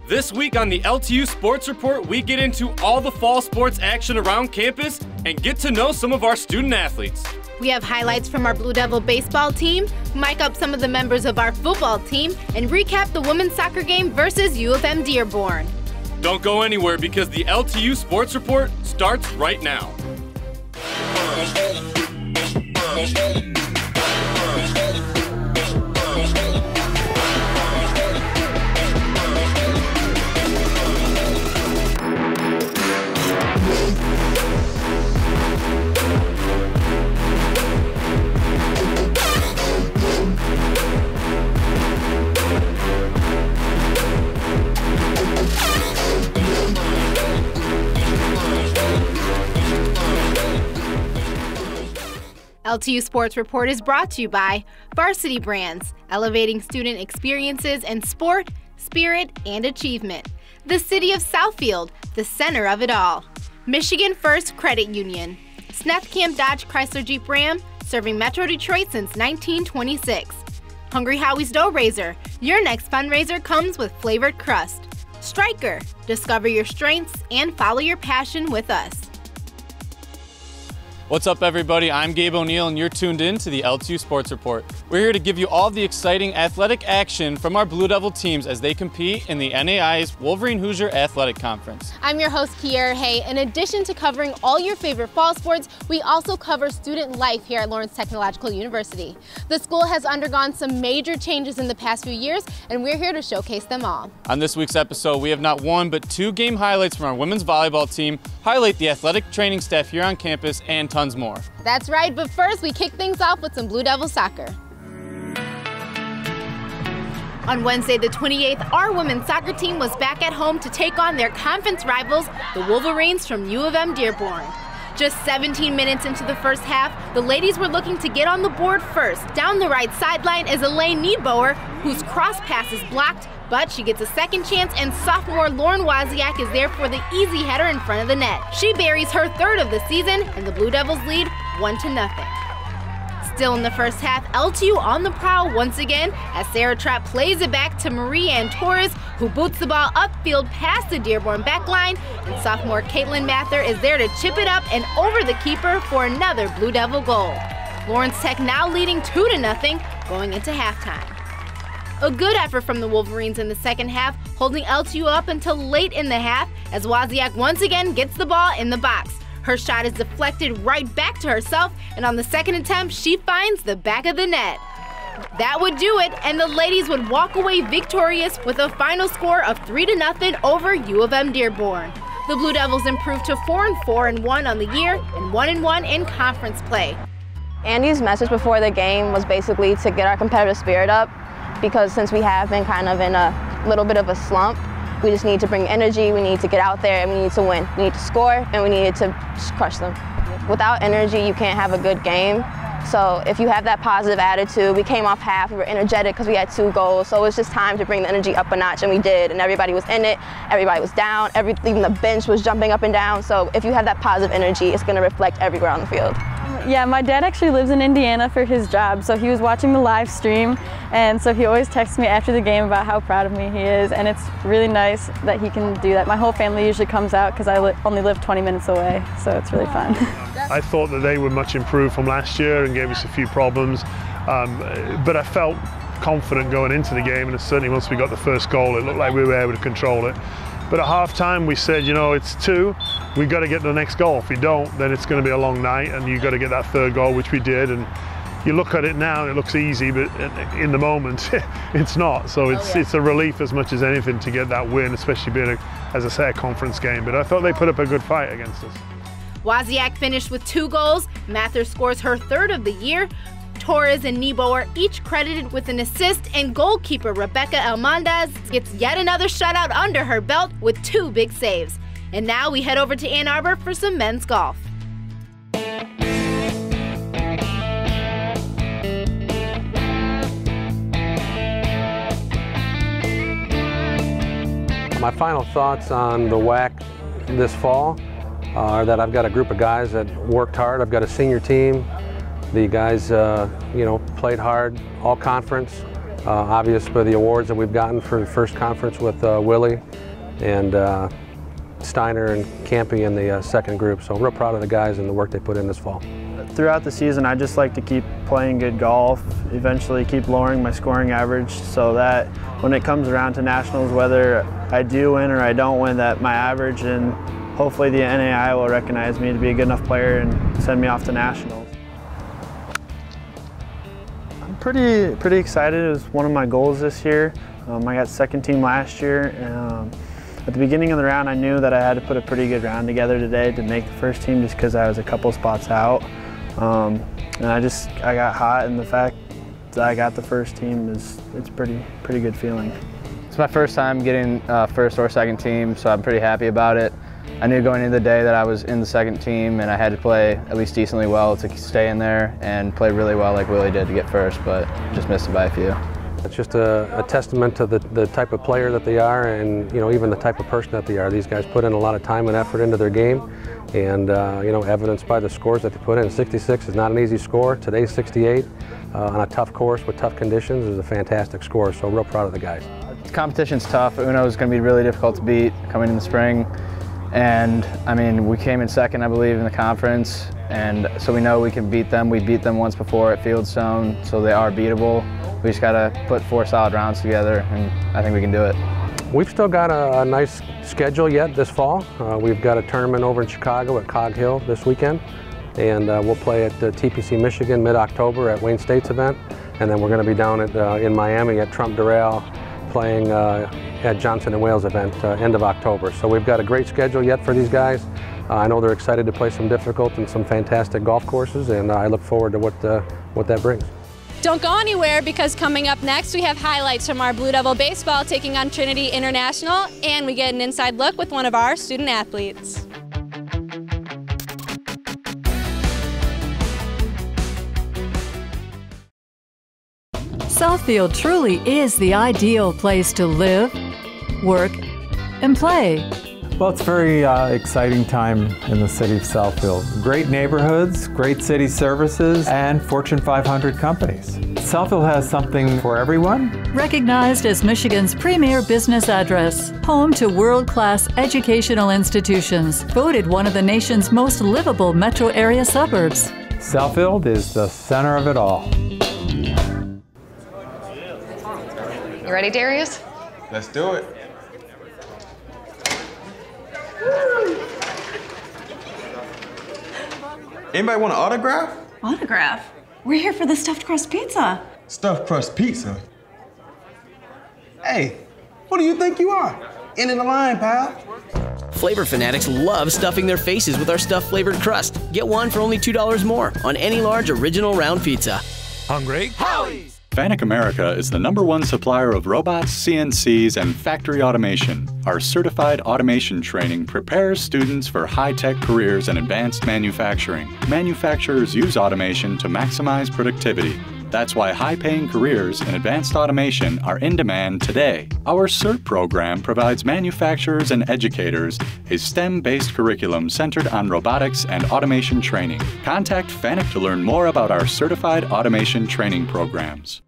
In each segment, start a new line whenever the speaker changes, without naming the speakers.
This week on the LTU Sports Report, we get into all the fall sports action around campus and get to know some of our student athletes.
We have highlights from our Blue Devil baseball team, mic up some of the members of our football team, and recap the women's soccer game versus U of M Dearborn.
Don't go anywhere because the LTU Sports Report starts right now.
LTU Sports Report is brought to you by Varsity Brands, elevating student experiences in sport, spirit, and achievement. The City of Southfield, the center of it all. Michigan First Credit Union. Snethkamp Dodge Chrysler Jeep Ram, serving Metro Detroit since 1926. Hungry Howie's Dough Raiser. Your next fundraiser comes with flavored crust. Stryker. Discover your strengths and follow your passion with us.
What's up, everybody? I'm Gabe O'Neill, and you're tuned in to the LTU Sports Report. We're here to give you all the exciting athletic action from our Blue Devil teams as they compete in the NAIA's Wolverine Hoosier Athletic Conference.
I'm your host, Kiera Hay. In addition to covering all your favorite fall sports, we also cover student life here at Lawrence Technological University. The school has undergone some major changes in the past few years, and we're here to showcase them all.
On this week's episode, we have not one but two game highlights from our women's volleyball team, highlight the athletic training staff here on campus, and tons more.
That's right, but first we kick things off with some Blue Devil soccer. On Wednesday the 28th, our women's soccer team was back at home to take on their conference rivals, the Wolverines from U of M Dearborn. Just 17 minutes into the first half, the ladies were looking to get on the board first. Down the right sideline is Elaine Nieboer, whose cross pass is blocked, but she gets a second chance, and sophomore Lauren Wozniak is there for the easy header in front of the net. She buries her third of the season, and the Blue Devils lead 1-0. Still in the first half, LTU on the prowl once again as Sarah Trapp plays it back to Marie-Ann Torres, who boots the ball upfield past the Dearborn backline, and sophomore Caitlin Mather is there to chip it up and over the keeper for another Blue Devil goal. Lawrence Tech now leading 2-0 going into halftime. A good effort from the Wolverines in the second half, holding LTU up until late in the half as Wozniak once again gets the ball in the box. Her shot is deflected right back to herself, and on the second attempt, she finds the back of the net. That would do it, and the ladies would walk away victorious with a final score of 3-0 over U of M Dearborn. The Blue Devils improved to 4-4-1 on the year and 1-1 in conference play.
Andy's message before the game was basically to get our competitive spirit up, because since we have been kind of in a little bit of a slump, we just need to bring energy, we need to get out there, and we need to win. We need to score, and we need to just crush them. Without energy, you can't have a good game. So if you have that positive attitude, we came off half, we were energetic because we had 2 goals, so it was just time to bring the energy up a notch, and we did, and everybody was in it, everybody was down, even the bench was jumping up and down. So if you have that positive energy, it's going to reflect everywhere on the field.
Yeah, my dad actually lives in Indiana for his job, so he was watching the live stream, and so he always texts me after the game about how proud of me he is, and it's really nice that he can do that. My whole family usually comes out because I only live 20 minutes away, so it's really fun.
I thought that they were much improved from last year and gave us a few problems, but I felt confident going into the game, and certainly once we got the first goal, it looked like we were able to control it. But at half-time, we said, you know, it's 2. We've got to get the next goal. If we don't, then it's going to be a long night, and you've got to get that third goal, which we did. And you look at it now, and it looks easy, but in the moment, it's not. So it's a relief as much as anything to get that win, especially being, as I say, a conference game. But I thought they put up a good fight against us.
Wozniak finished with 2 goals. Mather scores her third of the year. Torres and Nieboer each credited with an assist, and goalkeeper Rebecca Almandez gets yet another shutout under her belt with 2 big saves. And now we head over to Ann Arbor for some men's golf.
My final thoughts on the WAC this fall are that I've got a group of guys that worked hard. I've got a senior team. The guys, played hard, all conference, obvious for the awards that we've gotten for the first conference with Willie and Steiner and Campy in the second group. So I'm real proud of the guys and the work they put in this fall.
Throughout the season, I just like to keep playing good golf, eventually keep lowering my scoring average so that when it comes around to nationals, whether I do win or I don't win, that my average and hopefully the NAI will recognize me to be a good enough player and send me off to nationals. I'm pretty excited. It was one of my goals this year. I got second team last year. At the beginning of the round, I knew that I had to put a pretty good round together today to make the first team just because I was a couple spots out. And I got hot, and the fact that I got the first team it's pretty good feeling.
It's my first time getting first or second team, so I'm pretty happy about it. I knew going into the day that I was in the second team and I had to play at least decently well to stay in there and play really well like Willie did to get first, but just missed it by a few.
It's just a testament to the type of player that they are and even the type of person that they are. These guys put in a lot of time and effort into their game and evidenced by the scores that they put in. 66 is not an easy score. Today's 68 on a tough course with tough conditions is a fantastic score, so real proud of the guys.
The competition's tough. Uno is going to be really difficult to beat coming in the spring. And I mean, we came in second, I believe, in the conference, and so we know we can beat them. We beat them once before at Fieldstone, so they are beatable. We just got to put 4 solid rounds together, and I think we can do it.
We've still got a nice schedule yet this fall. We've got a tournament over in Chicago at Cog Hill this weekend, and we'll play at TPC Michigan mid-October at Wayne State's event, and then we're going to be down in Miami at Trump Doral playing at Johnson & Wales event end of October. So we've got a great schedule yet for these guys. I know they're excited to play some difficult and some fantastic golf courses, and I look forward to what that brings.
Don't go anywhere, because coming up next we have highlights from our Blue Devil baseball taking on Trinity International, and we get an inside look with one of our student athletes.
Southfield truly is the ideal place to live, work, and play.
Well, it's a very exciting time in the city of Southfield. Great neighborhoods, great city services, and Fortune 500 companies. Southfield has something for everyone.
Recognized as Michigan's premier business address, home to world-class educational institutions, voted one of the nation's most livable metro area suburbs.
Southfield is the center of it all.
You ready, Darius?
Let's do it. Anybody want an autograph?
Autograph? We're here for the stuffed crust pizza.
Stuffed crust pizza? Hey, who do you think you are? End of the line, pal.
Flavor fanatics love stuffing their faces with our stuffed flavored crust. Get one for only $2 more on any large original round pizza.
Hungry?
Howie!
FANUC America is the #1 supplier of robots, CNCs, and factory automation. Our certified automation training prepares students for high-tech careers in advanced manufacturing. Manufacturers use automation to maximize productivity. That's why high-paying careers in advanced automation are in demand today. Our CERT program provides manufacturers and educators a STEM-based curriculum centered on robotics and automation training. Contact FANUC to learn more about our certified automation training programs.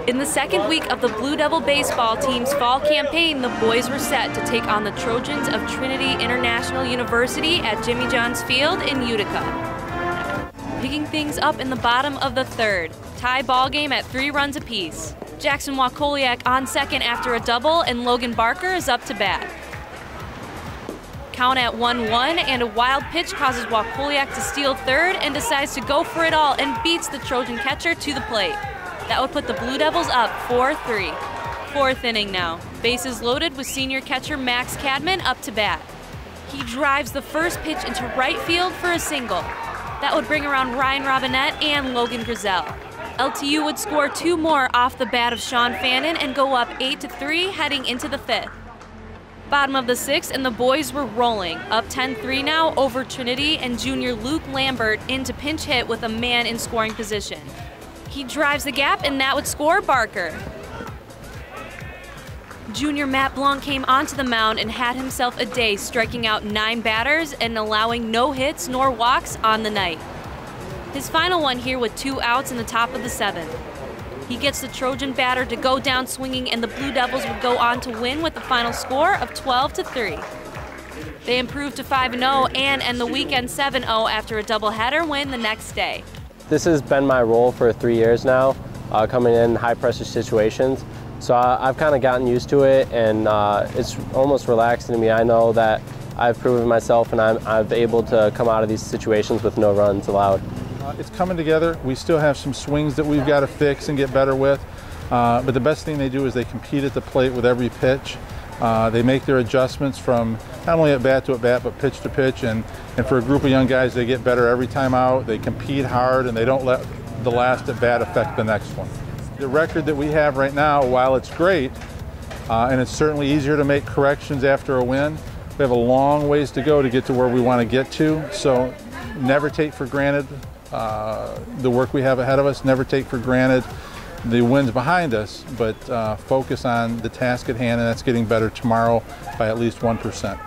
In the second week of the Blue Devil baseball team's fall campaign, the boys were set to take on the Trojans of Trinity International University at Jimmy John's Field in Utica. Picking things up in the bottom of the third, tie ball game at 3 runs apiece. Jackson Wakoliak on second after a double, and Logan Barker is up to bat. Count at 1-1, and a wild pitch causes Wakoliak to steal third and decides to go for it all and beats the Trojan catcher to the plate. That would put the Blue Devils up 4-3. Fourth inning now. Bases loaded with senior catcher Max Cadman up to bat. He drives the first pitch into right field for a single. That would bring around Ryan Robinette and Logan Grizel. LTU would score 2 more off the bat of Sean Fannin and go up 8-3 heading into the 5th. Bottom of the 6th, and the boys were rolling. Up 10-3 now over Trinity, and junior Luke Lambert into pinch hit with a man in scoring position. He drives the gap, and that would score Barker. Junior Matt Blanc came onto the mound and had himself a day, striking out 9 batters and allowing no hits nor walks on the night. His final one here with 2 outs in the top of the 7th. He gets the Trojan batter to go down swinging, and the Blue Devils would go on to win with the final score of 12-3. They improved to 5-0 and end the weekend 7-0 after a doubleheader win the next day.
This has been my role for 3 years now, coming in high-pressure situations. So I've kind of gotten used to it, and it's almost relaxing to me. I know that I've proven myself, and I'm able to come out of these situations with no runs allowed.
It's coming together. We still have some swings that we've got to fix and get better with, but the best thing they do is they compete at the plate with every pitch. They make their adjustments from not only at bat to at bat, but pitch to pitch, and for a group of young guys, they get better every time out. They compete hard, and they don't let the last at bat affect the next one. The record that we have right now, while it's great, and it's certainly easier to make corrections after a win, we have a long ways to go to get to where we want to get to, so never take for granted the work we have ahead of us, never take for granted the wins behind us, but focus on the task at hand, and that's getting better tomorrow by at least 1%.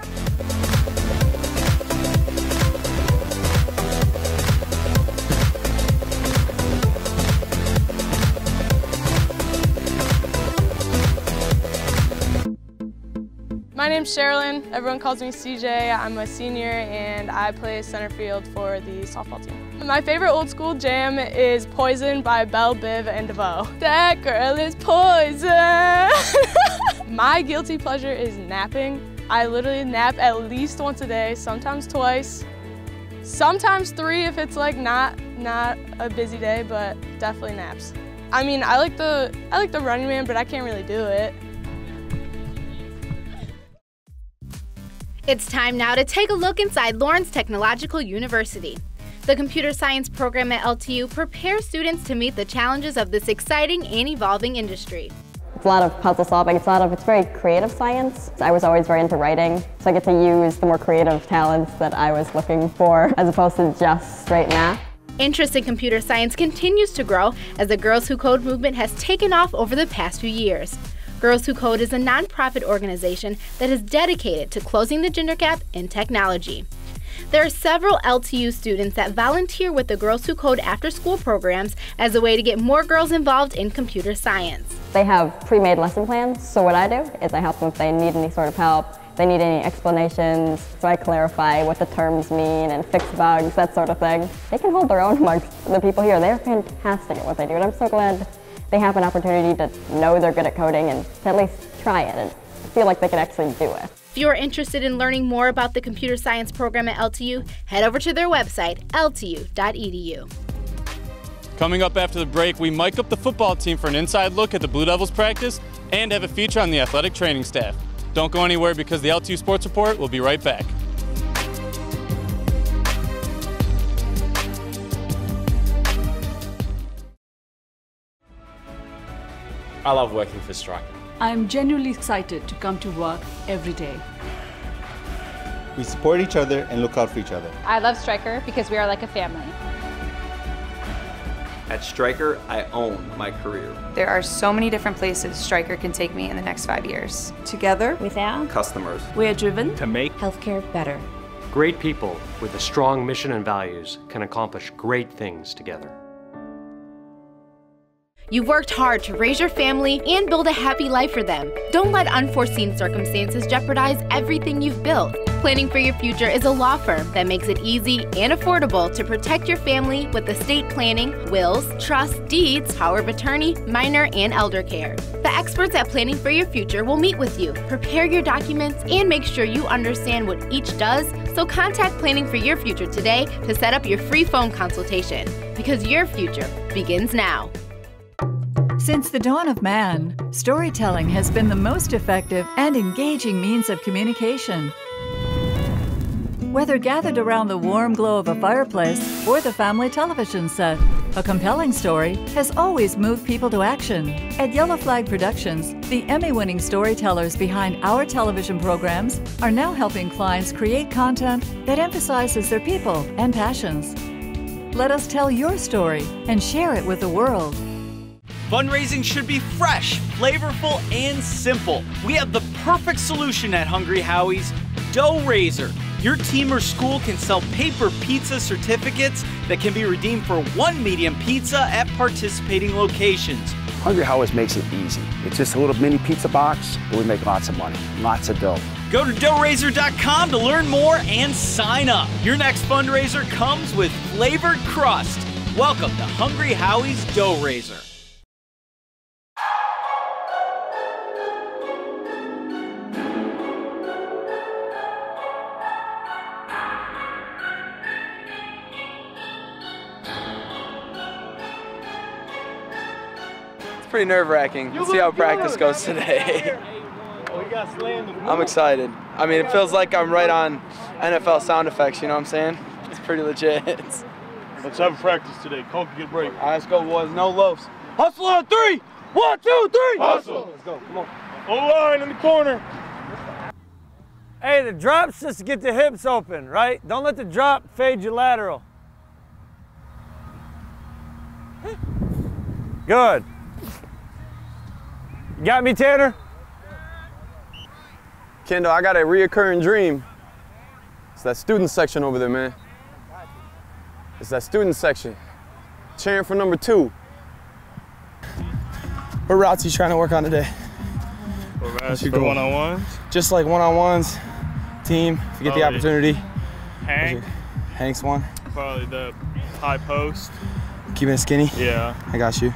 My name's Sherilyn. Everyone calls me CJ. I'm a senior and I play center field for the softball team. My favorite old school jam is Poison by Belle, Biv, and DeVoe. That girl is poison! My guilty pleasure is napping. I literally nap at least once a day, sometimes twice, sometimes 3 if it's like not a busy day, but definitely naps. I mean, I like the Running Man, but I can't really do it.
It's time now to take a look inside Lawrence Technological University. The computer science program at LTU prepares students to meet the challenges of this exciting and evolving industry.
It's a lot of puzzle solving, it's very creative science. I was always very into writing, so I get to use the more creative talents that I was looking for as opposed to just straight math.
Interest in computer science continues to grow as the Girls Who Code movement has taken off over the past few years. Girls Who Code is a nonprofit organization that is dedicated to closing the gender gap in technology. There are several LTU students that volunteer with the Girls Who Code after-school programs as a way to get more girls involved in computer science.
They have pre-made lesson plans, so what I do is I help them if they need any sort of help, if they need any explanations, so I clarify what the terms mean and fix bugs, that sort of thing. They can hold their own amongst the people here. They're fantastic at what they do, and I'm so glad they have an opportunity to know they're good at coding and to at least try it and feel like they can actually do it.
If you are interested in learning more about the computer science program at LTU, head over to their website, ltu.edu.
Coming up after the break, we mic up the football team for an inside look at the Blue Devils practice and have a feature on the athletic training staff. Don't go anywhere because the LTU Sports Report will be right back.
I love working for Stryker.
I'm genuinely excited to come to work every day.
We support each other and look out for each other.
I love Stryker because we are like a family.
At Stryker, I own my career.
There are so many different places Stryker can take me in the next 5 years.
Together with our
customers,
we are driven
to make
healthcare better.
Great people with a strong mission and values can accomplish great things together.
You've worked hard to raise your family and build a happy life for them. Don't let unforeseen circumstances jeopardize everything you've built. Planning for Your Future is a law firm that makes it easy and affordable to protect your family with estate planning, wills, trusts, deeds, power of attorney, minor, and elder care. The experts at Planning for Your Future will meet with you, prepare your documents, and make sure you understand what each does, so contact Planning for Your Future today to set up your free phone consultation, because your future begins now.
Since the dawn of man, storytelling has been the most effective and engaging means of communication. Whether gathered around the warm glow of a fireplace or the family television set, a compelling story has always moved people to action. At Yellow Flag Productions, the Emmy-winning storytellers behind our television programs are now helping clients create content that emphasizes their people and passions. Let us tell your story and share it with the world.
Fundraising should be fresh, flavorful, and simple. We have the perfect solution at Hungry Howie's, Dough Raiser. Your team or school can sell paper pizza certificates that can be redeemed for 1 medium pizza at participating locations.
Hungry Howie's makes it easy. It's just a little mini pizza box, but we make lots of money, lots of dough.
Go to doughraiser.com to learn more and sign up. Your next fundraiser comes with flavored crust. Welcome to Hungry Howie's Dough Raiser.
It's pretty nerve-wracking. Let's see how practice goes today. I'm excited. I mean, it feels like I'm right on NFL sound effects, you know what I'm saying? It's pretty legit.
Let's have a practice today. Coach, get break.
All right, let's go, boys. No loafs. Hustle on 3. 1, 2, 3.
Hustle.
Let's go. Come on.
O-line in the corner.
Hey, the drop's just to get the hips open, right? Don't let the drop fade your lateral. Good. You got me, Tanner?
Kendall, I got a reoccurring dream. It's that student section over there, man. It's that student section. Cheering for number 2. What routes you trying to work on today?
What routes for one-on-ones?
Just like one-on-ones, team, if you get the opportunity.
Hank.
Hank's one.
Probably the high post.
Keeping it skinny?
Yeah.
I got you.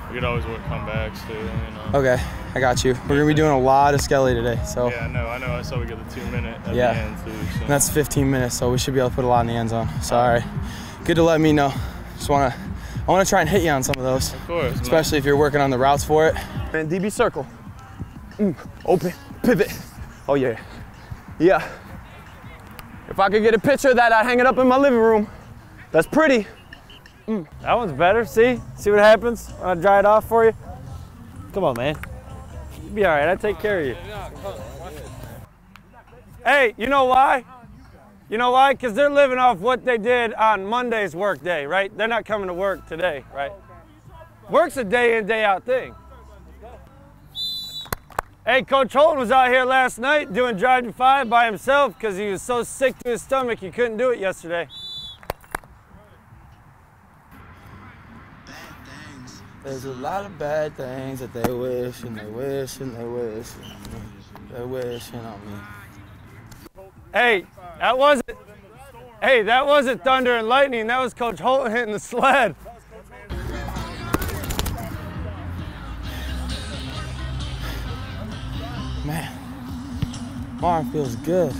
We could always work comebacks too, you know.
Okay, I got you. We're gonna be doing a lot of skelly today, so.
Yeah, I know. I saw we got the 2-minute at the end too. So.
And that's 15 minutes, so we should be able to put a lot in the end zone. So, all right. Good to let me know. I wanna try and hit you on some of those.
Of course.
Especially if you're working on the routes for it. And DB circle. Open, pivot. Oh yeah. Yeah. If I could get a picture of that, I'd hang it up in my living room. That's pretty.
That one's better. See what happens when I dry it off for you? Come on, man. You'll be all right. I take care of you. Hey, you know why? You know why? Because they're living off what they did on Monday's work day, right? They're not coming to work today, right? Work's a day in, day out thing. Hey, Coach Holton was out here last night doing driving 5 by himself because he was so sick to his stomach he couldn't do it yesterday.
There's a lot of bad things that they wish and they wish and they wish. They're wishing on me.
Hey, that wasn't thunder and lightning. That was Coach Holton hitting the sled.
Man, my arm feels good.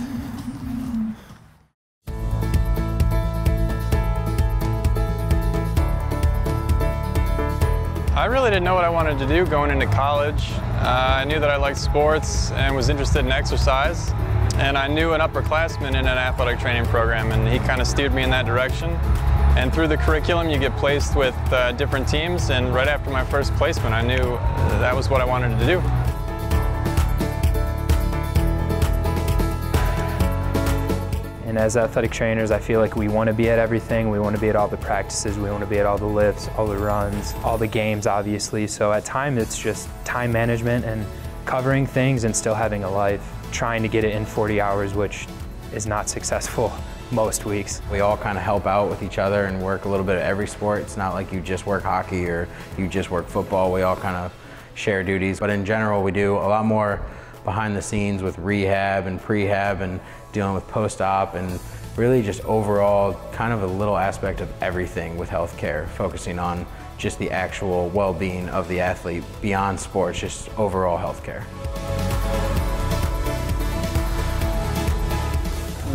I really didn't know what I wanted to do going into college. I knew that I liked sports and was interested in exercise. And I knew an upperclassman in an athletic training program, and he kind of steered me in that direction. And through the curriculum, you get placed with different teams, and right after my first placement, I knew that was what I wanted to do.
And as athletic trainers, I feel like we want to be at everything. We want to be at all the practices. We want to be at all the lifts, all the runs, all the games, obviously. So at times, it's just time management and covering things and still having a life. Trying to get it in 40 hours, which is not successful most weeks.
We all kind of help out with each other and work a little bit of every sport. It's not like you just work hockey or you just work football. We all kind of share duties. But in general, we do a lot more behind the scenes with rehab and prehab and dealing with post-op and really just overall kind of a little aspect of everything with healthcare, focusing on just the actual well-being of the athlete beyond sports, just overall healthcare.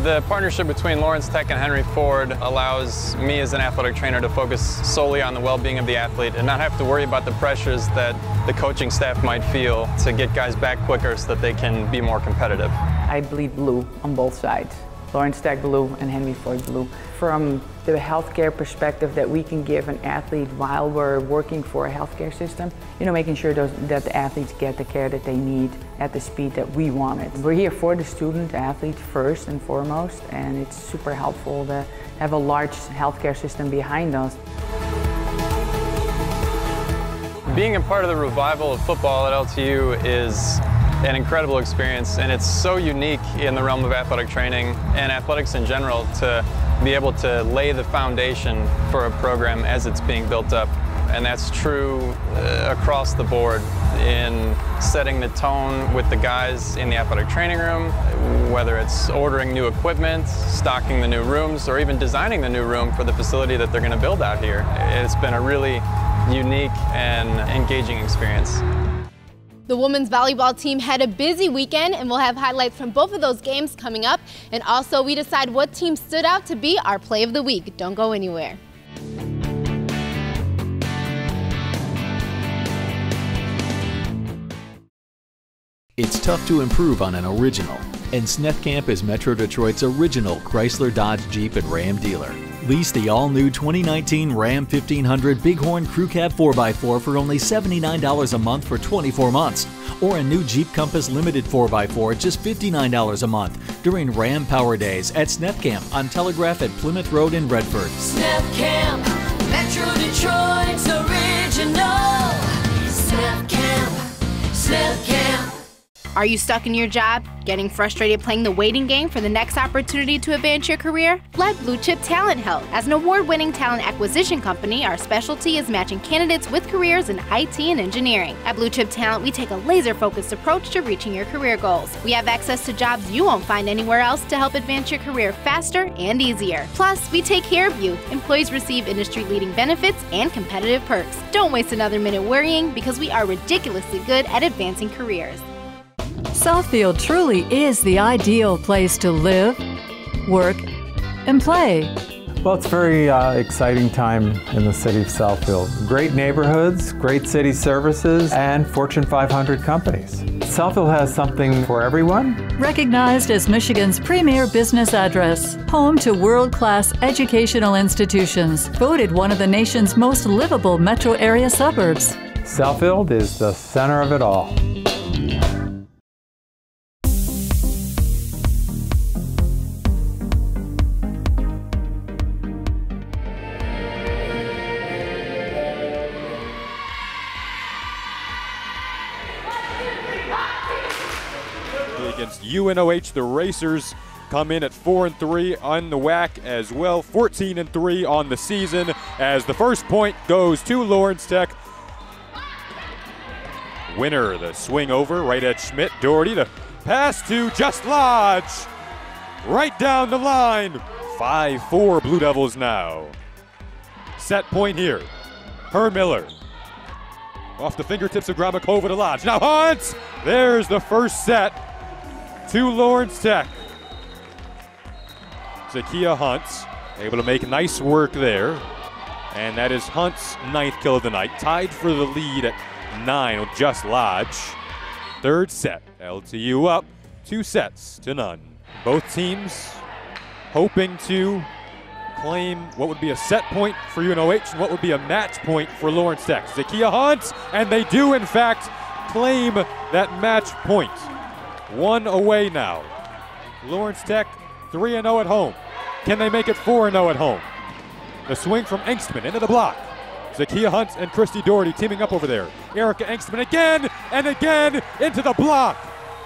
The partnership between Lawrence Tech and Henry Ford allows me as an athletic trainer to focus solely on the well-being of the athlete and not have to worry about the pressures that the coaching staff might feel to get guys back quicker so that they can be more competitive.
I bleed blue on both sides. Lawrence Tech blue and Henry Ford blue. From the healthcare perspective that we can give an athlete while we're working for a healthcare system, making sure that the athletes get the care that they need at the speed that we want it. We're here for the student athlete first and foremost, and it's super helpful to have a large healthcare system behind us.
Being a part of the revival of football at LTU is an incredible experience, and it's so unique in the realm of athletic training and athletics in general to be able to lay the foundation for a program as it's being built up. And that's true across the board in setting the tone with the guys in the athletic training room, whether it's ordering new equipment, stocking the new rooms, or even designing the new room for the facility that they're going to build out here. It's been a really unique and engaging experience.
The women's volleyball team had a busy weekend, and we'll have highlights from both of those games coming up. And also, we decide what team stood out to be our play of the week. Don't go anywhere.
It's tough to improve on an original, and Snefcamp is Metro Detroit's original Chrysler, Dodge, Jeep, and Ram dealer. Lease the all-new 2019 Ram 1500 Bighorn Crew Cab 4x4 for only $79 a month for 24 months, or a new Jeep Compass Limited 4x4 at just $59 a month during Ram Power Days at Snefcamp on Telegraph at Plymouth Road in Redford.
Snefcamp, Metro Detroit's original. Snefcamp.
Are you stuck in your job? Getting frustrated playing the waiting game for the next opportunity to advance your career? Let Blue Chip Talent help. As an award-winning talent acquisition company, our specialty is matching candidates with careers in IT and engineering. At Blue Chip Talent, we take a laser-focused approach to reaching your career goals. We have access to jobs you won't find anywhere else to help advance your career faster and easier. Plus, we take care of you. Employees receive industry-leading benefits and competitive perks. Don't waste another minute worrying, because we are ridiculously good at advancing careers.
Southfield truly is the ideal place to live, work, and play.
Well, it's a very exciting time in the city of Southfield. Great neighborhoods, great city services, and Fortune 500 companies. Southfield has something for everyone.
Recognized as Michigan's premier business address, home to world-class educational institutions, voted one of the nation's most livable metro area suburbs.
Southfield is the center of it all.
Against UNOH, the Racers come in at 4-3 on the WAC as well, 14-3 on the season, as the first point goes to Lawrence Tech. Winner, the swing over, right at Schmidt. Doherty, the pass to Just Lodge. Right down the line. 5-4 Blue Devils now. Set point here. Miller. Off the fingertips of Grabakova to Lodge. Now Hunt! There's the first set to Lawrence Tech. Zakiya Hunt able to make nice work there. And that is Hunt's 9th kill of the night. Tied for the lead at 9 with Just Lodge. Third set, LTU up 2-0. Both teams hoping to claim what would be a set point for UNOH and what would be a match point for Lawrence Tech. Zakiya Hunt, and they do in fact claim that match point. One away now. Lawrence Tech 3-0 at home. Can they make it 4-0 at home? The swing from Engstman into the block. Zakiya Hunt and Christy Doherty teaming up over there. Erica Engstman again and again into the block.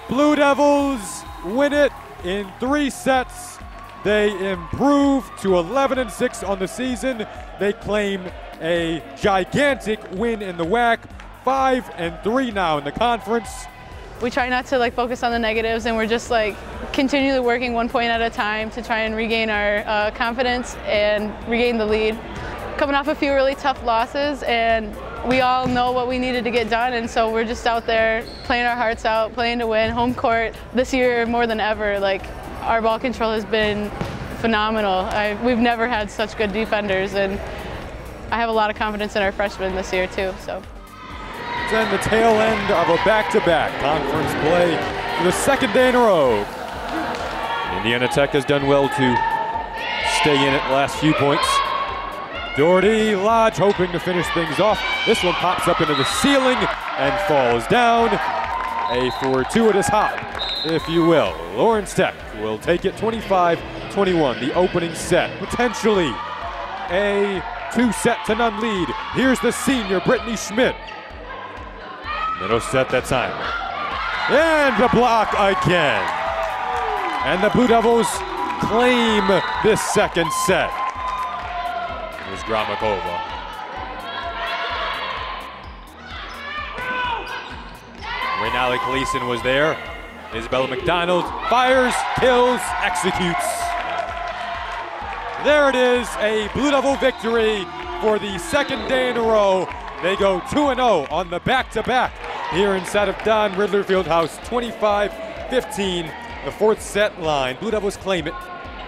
Blue Devils win it in 3 sets. They improve to 11-6 on the season. They claim a gigantic win in the WAC. 5-3 now in the conference.
We try not to focus on the negatives, and we're just continually working 1 point at a time to try and regain our confidence and regain the lead. Coming off a few really tough losses, and we all know what we needed to get done, and so we're just out there playing our hearts out, playing to win. Home court this year more than ever. Our ball control has been phenomenal. We've never had such good defenders, and I have a lot of confidence in our freshmen this year too. So.
And the tail end of a back-to-back conference play for the second day in a row. Indiana Tech has done well to stay in it the last few points. Doherty, Lodge hoping to finish things off. This one pops up into the ceiling and falls down. A fortuitous hop, if you will. Lawrence Tech will take it 25-21, the opening set. Potentially a 2-0 lead. Here's the senior, Brittany Schmidt. Middle set that time. And the block again. And the Blue Devils claim this second set. Here's Gramakova. Renali Gleason was there. Isabella McDonald fires, kills, executes. There it is, a Blue Devil victory for the second day in a row. They go 2-0 on the back-to-back here inside of Don Riddler Fieldhouse, 25-15, the fourth set line. Blue Devils claim it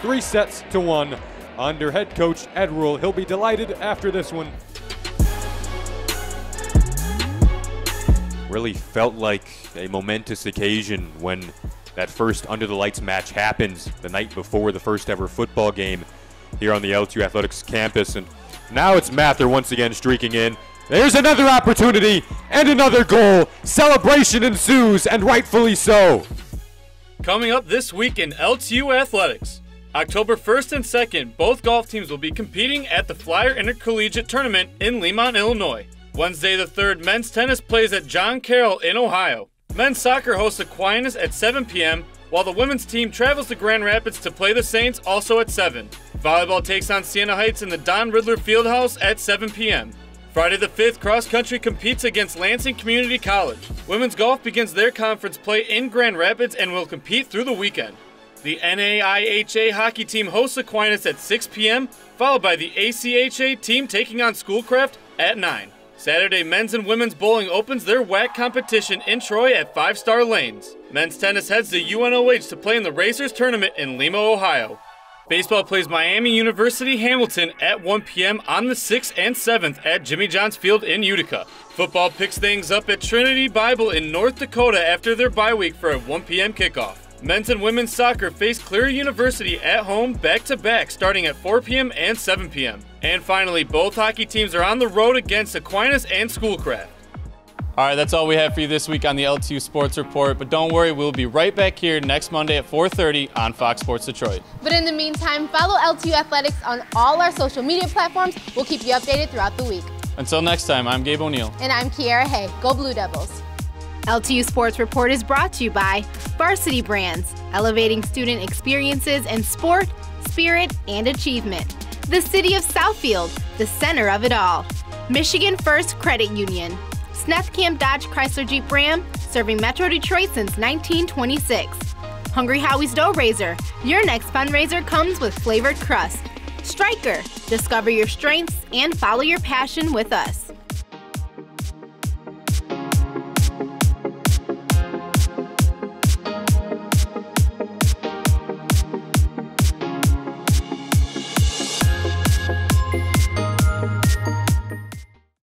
3-1 under head coach Ed Rule. He'll be delighted after this one. Really felt like a momentous occasion when that first Under the Lights match happens the night before the first ever football game here on the LTU Athletics campus. And now it's Mather once again streaking in. There's another opportunity and another goal. Celebration ensues, and rightfully so.
Coming up this week in LTU Athletics, October 1st and 2nd, both golf teams will be competing at the Flyer Intercollegiate Tournament in Lemont, Illinois. Wednesday the 3rd, men's tennis plays at John Carroll in Ohio. Men's soccer hosts Aquinas at 7 p.m., while the women's team travels to Grand Rapids to play the Saints, also at 7. Volleyball takes on Siena Heights in the Don Riddler Fieldhouse at 7 p.m. Friday the 5th, cross country competes against Lansing Community College. Women's golf begins their conference play in Grand Rapids and will compete through the weekend. The NAIHA hockey team hosts Aquinas at 6 p.m., followed by the ACHA team taking on Schoolcraft at 9. Saturday, men's and women's bowling opens their WAC competition in Troy at 5 Star Lanes. Men's tennis heads to UNOH to play in the Racers Tournament in Lima, Ohio. Baseball plays Miami University Hamilton at 1 p.m. on the 6th and 7th at Jimmy John's Field in Utica. Football picks things up at Trinity Bible in North Dakota after their bye week for a 1 p.m. kickoff. Men's and women's soccer face Cleary University at home back-to-back starting at 4 p.m. and 7 p.m. And finally, both hockey teams are on the road against Aquinas and Schoolcraft. All right, that's all we have for you this week on the LTU Sports Report, but don't worry, we'll be right back here next Monday at 4:30 on Fox Sports Detroit.
But in the meantime, follow LTU Athletics on all our social media platforms. We'll keep you updated throughout the week.
Until next time, I'm Gabe O'Neill.
And I'm Kiara Hay. Go Blue Devils. LTU Sports Report is brought to you by Varsity Brands, elevating student experiences in sport, spirit, and achievement. The City of Southfield, the center of it all. Michigan First Credit Union. Snethkamp Dodge Chrysler Jeep Ram, serving Metro Detroit since 1926. Hungry Howie's Dough Raiser. Your next fundraiser comes with flavored crust. Stryker. Discover your strengths and follow your passion with us.